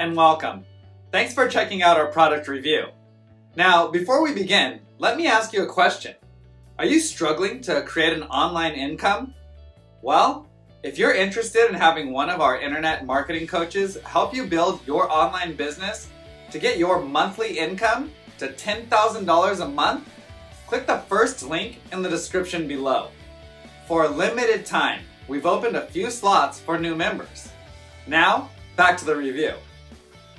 and welcome. Thanks for checking out our product review. Now, before we begin, let me ask you a question. Are you struggling to create an online income? Well, if you're interested in having one of our internet marketing coaches help you build your online business to get your monthly income to $10,000 a month, click the first link in the description below. For a limited time, we've opened a few slots for new members. Now, back to the review.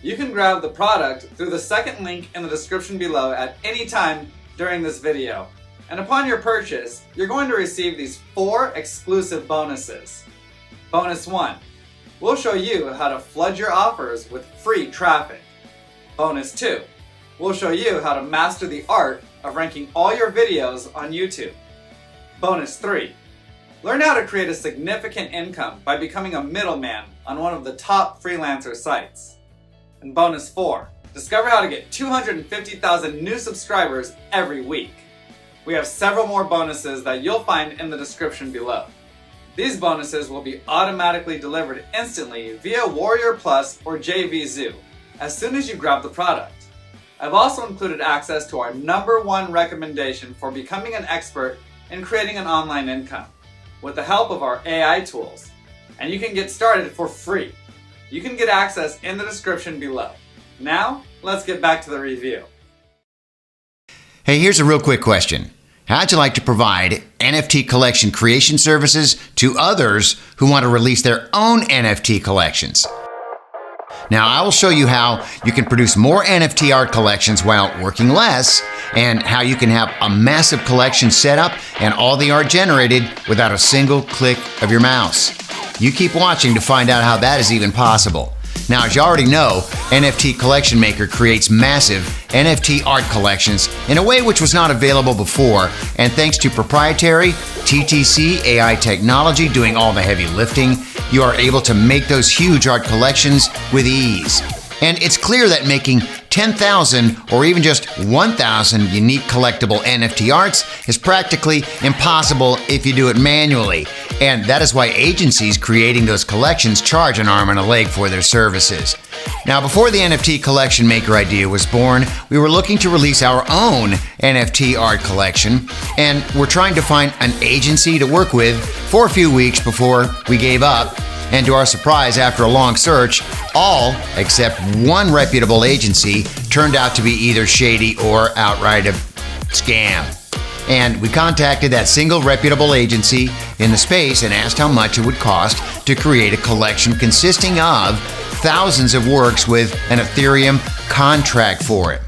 You can grab the product through the second link in the description below at any time during this video. And upon your purchase, you're going to receive these 4 exclusive bonuses. Bonus 1, we'll show you how to flood your offers with free traffic. Bonus 2, we'll show you how to master the art of ranking all your videos on YouTube. Bonus 3, learn how to create a significant income by becoming a middleman on one of the top freelancer sites. And bonus 4, discover how to get 250,000 new subscribers every week. We have several more bonuses that you'll find in the description below. These bonuses will be automatically delivered instantly via Warrior Plus or JVZoo as soon as you grab the product. I've also included access to our #1 recommendation for becoming an expert in creating an online income with the help of our AI tools. And you can get started for free. You can get access in the description below. Now, let's get back to the review. Hey, here's a real quick question. How'd you like to provide NFT collection creation services to others who want to release their own NFT collections? Now, I will show you how you can produce more NFT art collections while working less, and how you can have a massive collection set up and all the art generated without a single click of your mouse. You keep watching to find out how that is even possible. Now, as you already know, NFT Collection Maker creates massive NFT art collections in a way which was not available before, and thanks to proprietary TTC AI technology doing all the heavy lifting, you are able to make those huge art collections with ease. And it's clear that making 10,000 or even just 1,000 unique collectible NFT arts is practically impossible if you do it manually. And that is why agencies creating those collections charge an arm and a leg for their services. Now, before the NFT Collection Maker idea was born, we were looking to release our own NFT art collection, and we're trying to find an agency to work with for a few weeks before we gave up. And to our surprise, after a long search, all except one reputable agency turned out to be either shady or outright a scam. And we contacted that single reputable agency in the space and asked how much it would cost to create a collection consisting of thousands of works with an Ethereum contract for it.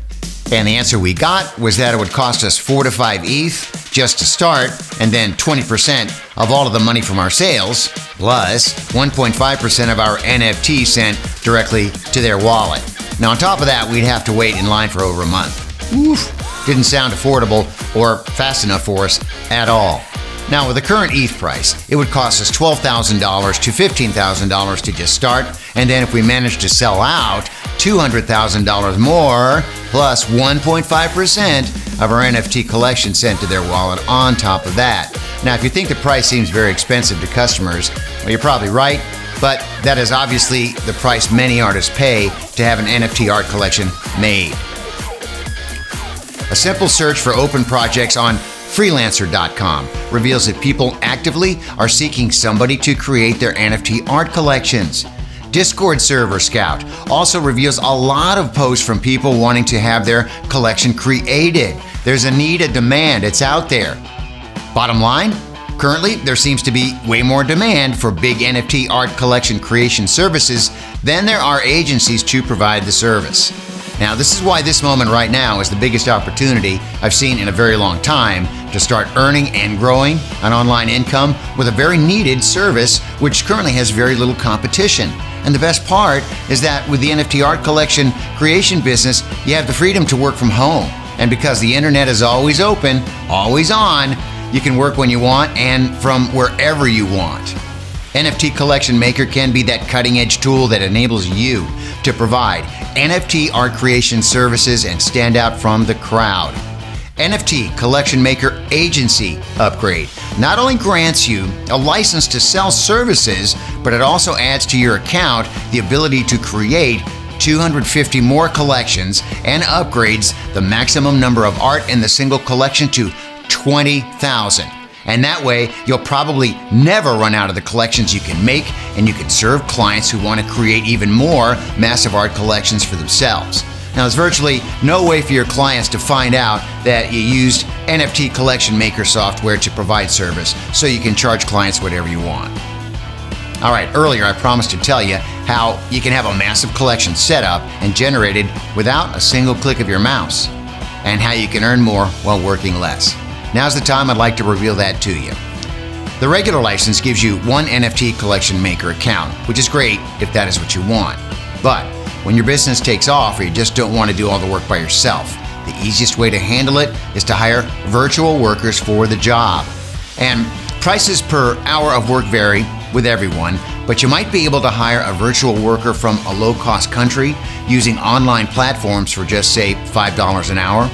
And the answer we got was that it would cost us 4 to 5 ETH just to start, and then 20% of all of the money from our sales, plus 1.5% of our NFT sent directly to their wallet. Now, on top of that, we'd have to wait in line for over a month. Oof, didn't sound affordable or fast enough for us at all. Now, with the current ETH price, it would cost us $12,000 to $15,000 to just start, and then if we manage to sell out, $200,000 more, plus 1.5% of our NFT collection sent to their wallet on top of that. Now, if you think the price seems very expensive to customers, well, you're probably right, but that is obviously the price many artists pay to have an NFT art collection made. A simple search for open projects on freelancer.com reveals that people actively are seeking somebody to create their NFT art collections. Discord server Scout also reveals a lot of posts from people wanting to have their collection created. There's a need, a demand, it's out there. Bottom line, currently there seems to be way more demand for big NFT art collection creation services than there are agencies to provide the service. Now, this is why this moment right now is the biggest opportunity I've seen in a very long time to start earning and growing an online income with a very needed service which currently has very little competition. And the best part is that with the NFT art collection creation business, you have the freedom to work from home. And because the internet is always open, always on, you can work when you want and from wherever you want. NFT Collection Maker can be that cutting-edge tool that enables you to provide NFT art creation services and stand out from the crowd. NFT Collection Maker Agency Upgrade not only grants you a license to sell services, but it also adds to your account the ability to create 250 more collections and upgrades the maximum number of art in the single collection to 20,000. And that way, you'll probably never run out of the collections you can make, and you can serve clients who want to create even more massive art collections for themselves. Now, there's virtually no way for your clients to find out that you used NFT Collection Maker software to provide service, so you can charge clients whatever you want. All right, earlier I promised to tell you how you can have a massive collection set up and generated without a single click of your mouse, and how you can earn more while working less. Now's the time I'd like to reveal that to you. The regular license gives you one NFT Collection Maker account, which is great if that is what you want. But when your business takes off or you just don't want to do all the work by yourself, the easiest way to handle it is to hire virtual workers for the job. And prices per hour of work vary with everyone, but you might be able to hire a virtual worker from a low-cost country using online platforms for just, say, $5 an hour.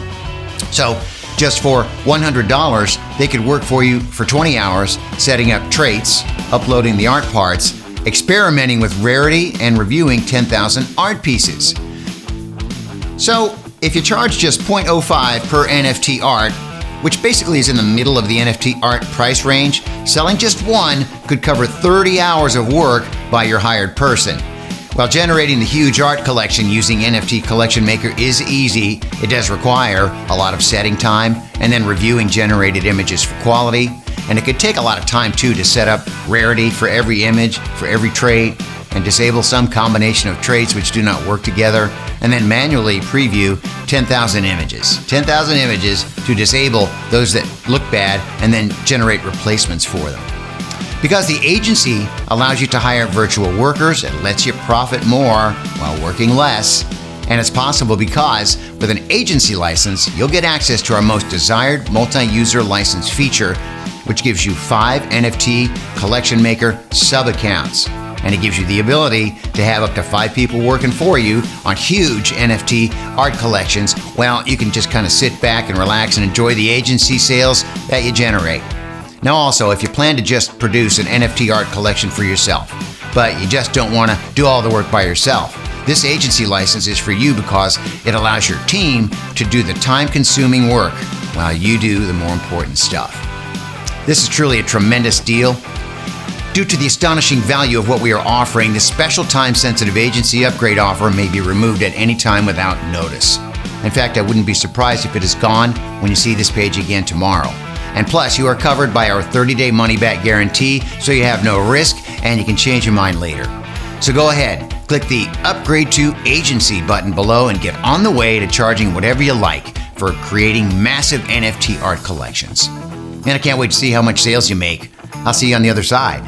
So, just for $100, they could work for you for 20 hours, setting up traits, uploading the art parts, experimenting with rarity, and reviewing 10,000 art pieces. So, if you charge just $0.05 per NFT art, which basically is in the middle of the NFT art price range, selling just one could cover 30 hours of work by your hired person. While generating the huge art collection using NFT Collection Maker is easy, it does require a lot of setting time and then reviewing generated images for quality. And it could take a lot of time too to set up rarity for every image, for every trait, and disable some combination of traits which do not work together, and then manually preview 10,000 images. 10,000 images to disable those that look bad and then generate replacements for them. Because the agency allows you to hire virtual workers, it lets you profit more while working less. And it's possible because with an agency license, you'll get access to our most desired multi-user license feature, which gives you 5 NFT Collection Maker sub-accounts. And it gives you the ability to have up to 5 people working for you on huge NFT art collections. Well, you can just kind of sit back and relax and enjoy the agency sales that you generate. Now also, if you plan to just produce an NFT art collection for yourself, but you just don't want to do all the work by yourself, this agency license is for you because it allows your team to do the time-consuming work while you do the more important stuff. This is truly a tremendous deal. Due to the astonishing value of what we are offering, this special time-sensitive agency upgrade offer may be removed at any time without notice. In fact, I wouldn't be surprised if it is gone when you see this page again tomorrow. And plus, you are covered by our 30-day money-back guarantee, so you have no risk and you can change your mind later. So go ahead, click the Upgrade to Agency button below and get on the way to charging whatever you like for creating massive NFT art collections. And I can't wait to see how much sales you make. I'll see you on the other side.